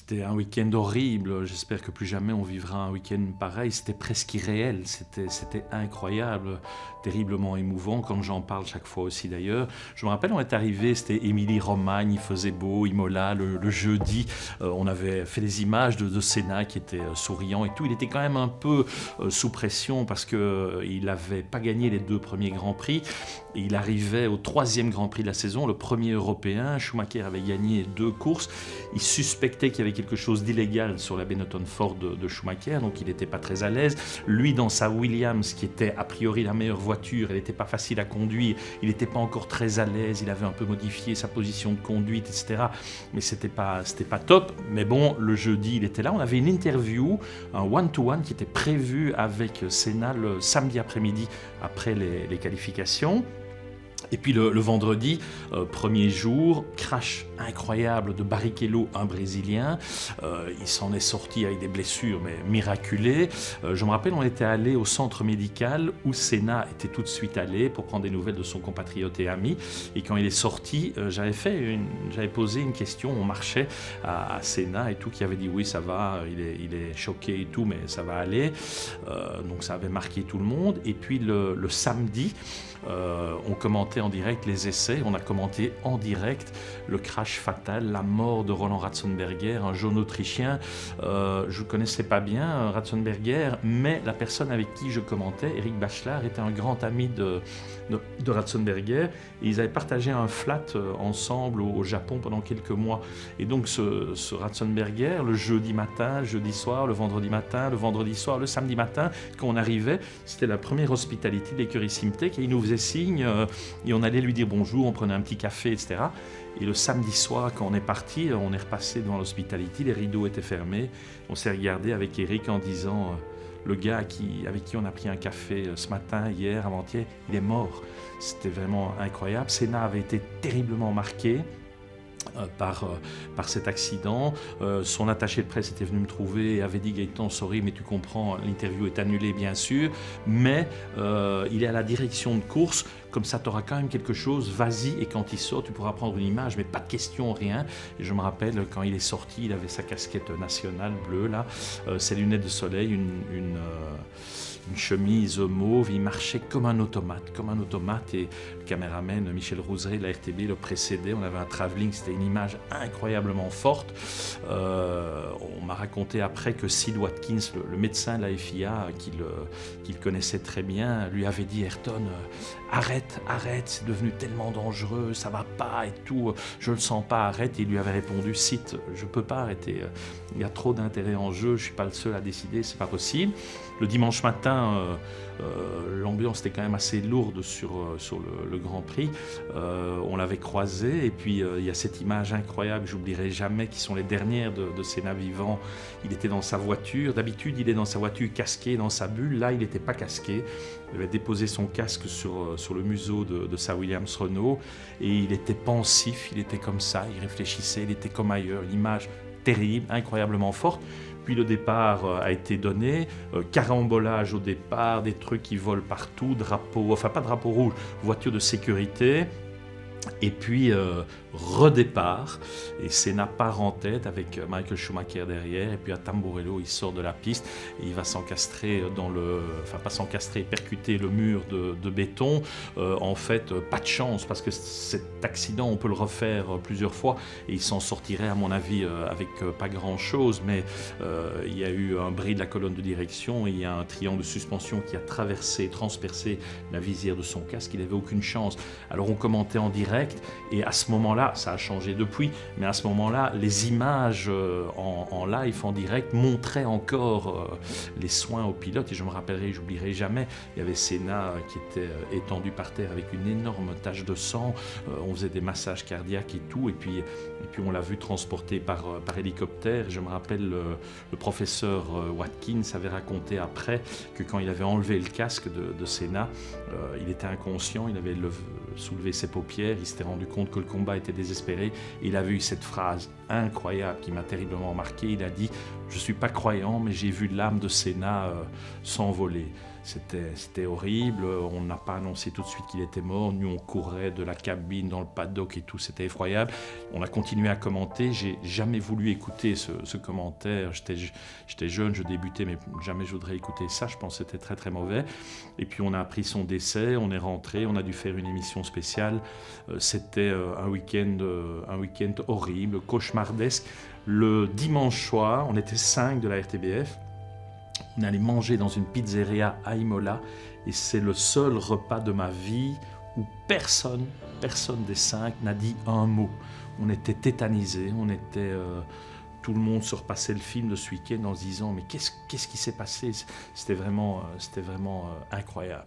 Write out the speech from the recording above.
C'était un week-end horrible, j'espère que plus jamais on vivra un week-end pareil, c'était presque irréel, c'était incroyable, terriblement émouvant, quand j'en parle chaque fois aussi d'ailleurs. Je me rappelle, on est arrivé, c'était Émilie-Romagne, il faisait beau, Imola, le jeudi, on avait fait des images de Senna qui était souriant et tout, il était quand même un peu sous pression parce qu'il n'avait pas gagné les 2 premiers Grands Prix, et il arrivait au 3e Grand Prix de la saison, le premier européen, Schumacher avait gagné 2 courses, il suspectait qu'il y avait quelque chose d'illégal sur la Benetton Ford de Schumacher, donc il n'était pas très à l'aise. Lui, dans sa Williams, qui était a priori la meilleure voiture, elle n'était pas facile à conduire, il n'était pas encore très à l'aise, il avait un peu modifié sa position de conduite, etc. Mais c'était pas top. Mais bon, le jeudi, il était là. On avait une interview, un one-to-one qui était prévu avec Senna le samedi après-midi, après les qualifications. Et puis le vendredi, premier jour, crash incroyable de Barrichello, un Brésilien. Il s'en est sorti avec des blessures, mais miraculées. Je me rappelle, on était allé au centre médical où Senna était tout de suite allé pour prendre des nouvelles de son compatriote et ami. Et quand il est sorti, j'avais posé une question, on marchait à Senna et tout, qui avait dit oui, ça va, il est choqué et tout, mais ça va aller. Donc ça avait marqué tout le monde. Et puis le samedi, on commentait en direct les essais, on a commenté en direct le crash fatal, la mort de Roland Ratzenberger, un jaune autrichien. Je ne connaissais pas bien Ratzenberger, mais la personne avec qui je commentais, Eric Bachelard, était un grand ami de Ratzenberger, et ils avaient partagé un flat ensemble au Japon pendant quelques mois. Et donc ce Ratzenberger, le jeudi matin, le jeudi soir, le vendredi matin, le vendredi soir, le samedi matin, quand on arrivait, c'était la première hospitality de l'écurie Simtek, et il nous faisait signe, et on allait lui dire bonjour, on prenait un petit café, etc. Et le samedi soir, quand on est parti, on est repassé devant l'hospitality, les rideaux étaient fermés, on s'est regardé avec Eric en disant le gars avec qui on a pris un café ce matin, hier, avant-hier, il est mort. C'était vraiment incroyable. Senna avait été terriblement marqué par cet accident. Son attaché de presse était venu me trouver et avait dit Gaëtan, sorry, mais tu comprends, l'interview est annulée bien sûr, mais il est à la direction de course, comme ça tu auras quand même quelque chose, vas-y, et quand il sort tu pourras prendre une image, mais pas de question, rien. Et je me rappelle quand il est sorti, il avait sa casquette nationale bleue là, ses lunettes de soleil, une chemise mauve, il marchait comme un automate, et le caméraman Michel Rouzeret de la RTB le précédait, on avait un travelling, c'était une image incroyablement forte. On m'a raconté après que Sid Watkins, le médecin de la FIA, qu'il connaissait très bien, lui avait dit Ayrton, arrête, c'est devenu tellement dangereux, ça va pas et tout, je le sens pas, arrête. Et il lui avait répondu Sid, je peux pas arrêter, il y a trop d'intérêt en jeu, je suis pas le seul à décider, c'est pas possible. Le dimanche matin, l'ambiance était quand même assez lourde sur le Grand Prix. On l'avait croisé, et puis il y a cette image incroyable, j'oublierai jamais, qui sont les dernières de Senna vivant. Il était dans sa voiture, d'habitude il est dans sa voiture casqué dans sa bulle, là il n'était pas casqué. Il avait déposé son casque sur le museau de sa Williams Renault, et il était pensif, il était comme ça, il réfléchissait, il était comme ailleurs, une image terrible, incroyablement forte. Puis le départ a été donné, carambolage au départ, des trucs qui volent partout, drapeau, enfin pas drapeau rouge, voiture de sécurité. Et puis redépart, et Senna part en tête avec Michael Schumacher derrière, et puis à Tamburello il sort de la piste et il va s'encastrer percuter le mur de béton. En fait, pas de chance, parce que cet accident on peut le refaire plusieurs fois et il s'en sortirait à mon avis avec pas grand chose, mais il y a eu un bris de la colonne de direction et il y a un triangle de suspension qui a transpercé la visière de son casque, il n'avait aucune chance. Alors on commentait en direct, et à ce moment-là, ça a changé depuis, mais à ce moment-là, les images en live, en direct, montraient encore les soins au pilote. Et je me rappellerai, j'oublierai jamais, il y avait Senna qui était étendu par terre avec une énorme tache de sang. On faisait des massages cardiaques et tout, et puis on l'a vu transporté par hélicoptère. Je me rappelle, le professeur Watkins avait raconté après que quand il avait enlevé le casque de Senna, il était inconscient, il avait soulevé ses paupières, il s'était rendu compte que le combat était désespéré, et il avait eu cette phrase incroyable qui m'a terriblement marqué. Il a dit « Je ne suis pas croyant, mais j'ai vu l'âme de Senna s'envoler ». C'était horrible, on n'a pas annoncé tout de suite qu'il était mort, nous on courait de la cabine dans le paddock et tout, c'était effroyable. On a continué à commenter, j'ai jamais voulu écouter ce commentaire, j'étais jeune, je débutais, mais jamais je voudrais écouter ça, je pense que c'était très très mauvais. Et puis on a appris son décès, on est rentré, on a dû faire une émission spéciale, c'était un week-end horrible, cauchemardesque. Le dimanche soir, on était 5 de la RTBF, on allait manger dans une pizzeria à Imola et c'est le seul repas de ma vie où personne des 5 n'a dit un mot. On était tétanisés, tout le monde se repassait le film de ce week-end en se disant mais qu'est-ce qui s'est passé? C'était vraiment incroyable.